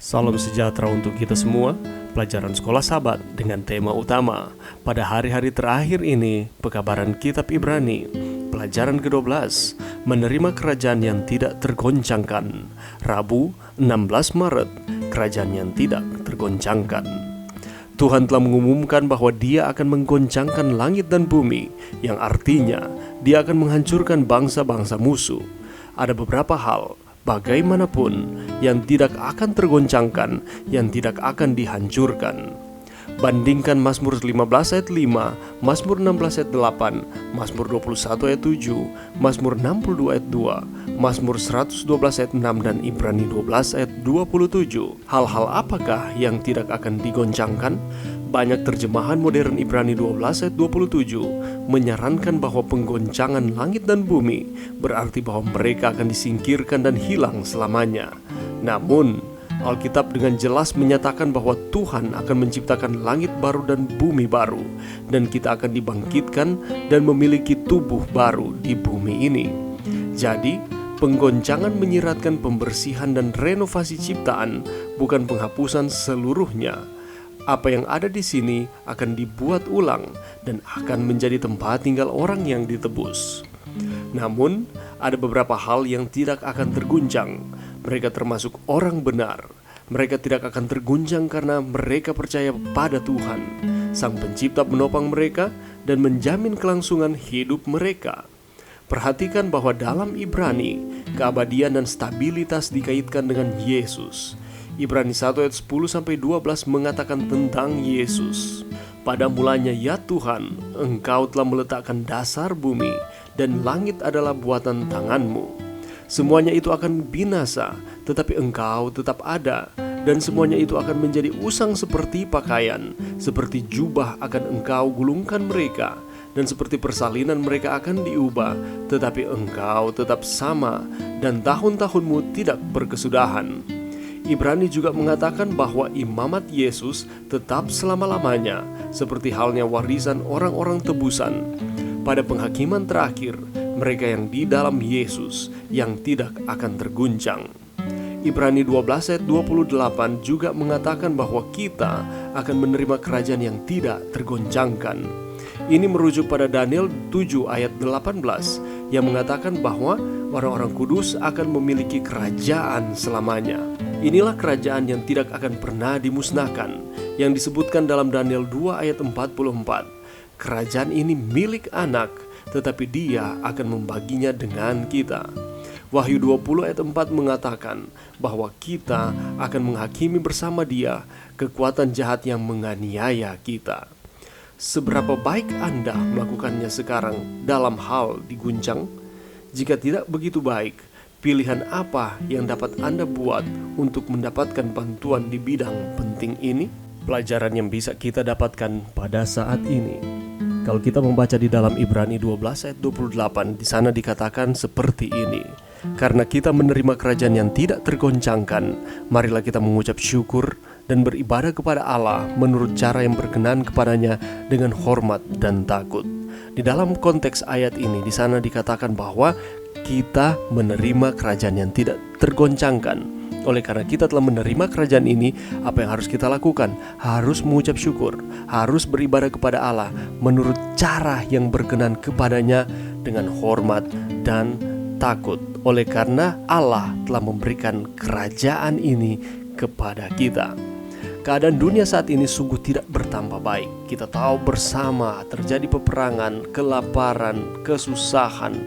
Salam sejahtera untuk kita semua. Pelajaran Sekolah Sabat dengan tema utama pada hari-hari terakhir ini, pekabaran Kitab Ibrani. Pelajaran ke-12, menerima kerajaan yang tidak tergoncangkan. Rabu, 16 Maret, kerajaan yang tidak tergoncangkan. Tuhan telah mengumumkan bahwa Dia akan menggoncangkan langit dan bumi, yang artinya Dia akan menghancurkan bangsa-bangsa musuh. Ada beberapa hal bagaimanapun yang tidak akan tergoncangkan, yang tidak akan dihancurkan. Bandingkan Mazmur 15 ayat 5, Mazmur 16 ayat 8, Mazmur 21 ayat 7, Mazmur 62 ayat 2, Mazmur 112 ayat 6, dan Ibrani 12 ayat 27. Hal-hal apakah yang tidak akan digoncangkan? Banyak terjemahan modern Ibrani 12 ayat 27 menyarankan bahwa penggoncangan langit dan bumi berarti bahwa mereka akan disingkirkan dan hilang selamanya. Namun, Alkitab dengan jelas menyatakan bahwa Tuhan akan menciptakan langit baru dan bumi baru, dan kita akan dibangkitkan dan memiliki tubuh baru di bumi ini. Jadi, penggoncangan menyiratkan pembersihan dan renovasi ciptaan, bukan penghapusan seluruhnya. Apa yang ada di sini akan dibuat ulang dan akan menjadi tempat tinggal orang yang ditebus. Namun, ada beberapa hal yang tidak akan terguncang. Mereka termasuk orang benar. Mereka tidak akan terguncang karena mereka percaya pada Tuhan. Sang Pencipta menopang mereka dan menjamin kelangsungan hidup mereka. Perhatikan bahwa dalam Ibrani, keabadian dan stabilitas dikaitkan dengan Yesus. Ibrani 1 ayat 10-12 mengatakan tentang Yesus. Pada mulanya ya Tuhan, Engkau telah meletakkan dasar bumi, dan langit adalah buatan tanganmu. Semuanya itu akan binasa, tetapi Engkau tetap ada, dan semuanya itu akan menjadi usang seperti pakaian, seperti jubah akan Engkau gulungkan mereka, dan seperti persalinan mereka akan diubah, tetapi Engkau tetap sama, dan tahun-tahunmu tidak berkesudahan. Ibrani juga mengatakan bahwa imamat Yesus tetap selama-lamanya, seperti halnya warisan orang-orang tebusan. Pada penghakiman terakhir, mereka yang di dalam Yesus yang tidak akan terguncang. Ibrani 12 ayat 28 juga mengatakan bahwa kita akan menerima kerajaan yang tidak tergoncangkan. Ini merujuk pada Daniel 7 ayat 18 yang mengatakan bahwa orang-orang kudus akan memiliki kerajaan selamanya. Inilah kerajaan yang tidak akan pernah dimusnahkan, yang disebutkan dalam Daniel 2 ayat 44. Kerajaan ini milik anak, tetapi dia akan membaginya dengan kita. Wahyu 20 ayat 4 mengatakan bahwa kita akan menghakimi bersama dia kekuatan jahat yang menganiaya kita. Seberapa baik Anda melakukannya sekarang dalam hal diguncang? Jika tidak begitu baik, pilihan apa yang dapat Anda buat untuk mendapatkan bantuan di bidang penting ini? Pelajaran yang bisa kita dapatkan pada saat ini. Kalau kita membaca di dalam Ibrani 12 ayat 28, di sana dikatakan seperti ini. Karena kita menerima kerajaan yang tidak tergoncangkan, marilah kita mengucap syukur dan beribadah kepada Allah menurut cara yang berkenan kepadanya dengan hormat dan takut. Di dalam konteks ayat ini, di sana dikatakan bahwa kita menerima kerajaan yang tidak tergoncangkan. Oleh karena kita telah menerima kerajaan ini, apa yang harus kita lakukan? Harus mengucap syukur, harus beribadah kepada Allah menurut cara yang berkenan kepadanya dengan hormat dan takut. Oleh karena Allah telah memberikan kerajaan ini kepada kita. Keadaan dunia saat ini sungguh tidak bertambah baik. Kita tahu bersama terjadi peperangan, kelaparan, kesusahan,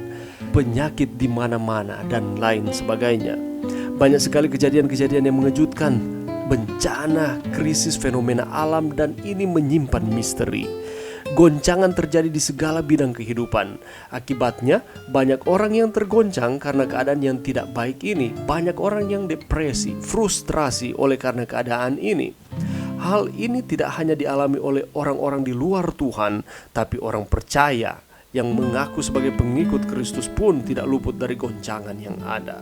penyakit di mana-mana, dan lain sebagainya. Banyak sekali kejadian-kejadian yang mengejutkan, bencana, krisis, fenomena alam, dan ini menyimpan misteri. Goncangan terjadi di segala bidang kehidupan. Akibatnya, banyak orang yang tergoncang karena keadaan yang tidak baik ini. Banyak orang yang depresi, frustrasi oleh karena keadaan ini. Hal ini tidak hanya dialami oleh orang-orang di luar Tuhan, tapi orang percaya yang mengaku sebagai pengikut Kristus pun tidak luput dari goncangan yang ada.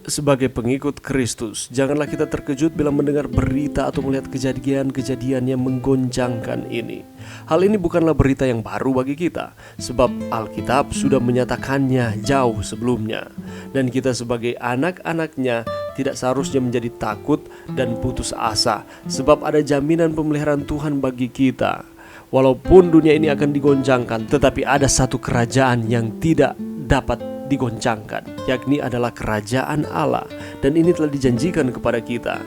Sebagai pengikut Kristus, janganlah kita terkejut bila mendengar berita atau melihat kejadian-kejadian yang menggoncangkan ini. Hal ini bukanlah berita yang baru bagi kita, sebab Alkitab sudah menyatakannya jauh sebelumnya. Dan kita sebagai anak-anaknya tidak seharusnya menjadi takut dan putus asa, sebab ada jaminan pemeliharaan Tuhan bagi kita. Walaupun dunia ini akan digoncangkan, tetapi ada satu kerajaan yang tidak dapat digoncangkan, yakni adalah kerajaan Allah. Dan ini telah dijanjikan kepada kita.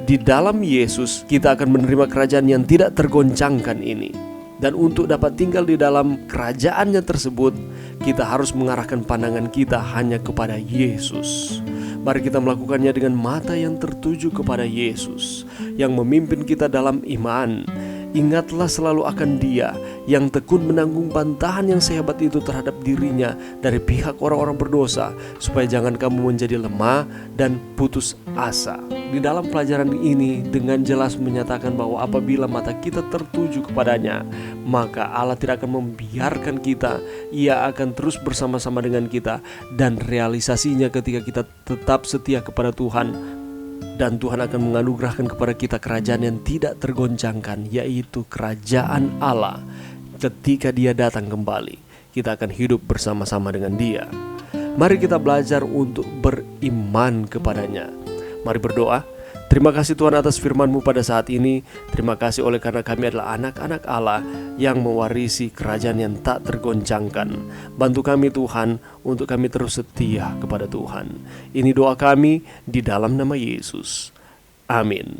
Di dalam Yesus kita akan menerima kerajaan yang tidak tergoncangkan ini. Dan untuk dapat tinggal di dalam kerajaannya tersebut, kita harus mengarahkan pandangan kita hanya kepada Yesus. Mari kita melakukannya dengan mata yang tertuju kepada Yesus, yang memimpin kita dalam iman. Ingatlah selalu akan Dia yang tekun menanggung bantahan yang sehebat itu terhadap dirinya dari pihak orang-orang berdosa, supaya jangan kamu menjadi lemah dan putus asa. Di dalam pelajaran ini dengan jelas menyatakan bahwa apabila mata kita tertuju kepadanya, maka Allah tidak akan membiarkan kita. Ia akan terus bersama-sama dengan kita, dan realisasinya ketika kita tetap setia kepada Tuhan. Dan Tuhan akan menganugerahkan kepada kita kerajaan yang tidak tergoncangkan, yaitu kerajaan Allah. Ketika Dia datang kembali, kita akan hidup bersama-sama dengan Dia. Mari kita belajar untuk beriman kepadanya. Mari berdoa. Terima kasih Tuhan atas firman-Mu pada saat ini. Terima kasih oleh karena kami adalah anak-anak Allah yang mewarisi kerajaan yang tak tergoncangkan. Bantu kami Tuhan untuk kami terus setia kepada Tuhan. Ini doa kami di dalam nama Yesus. Amin.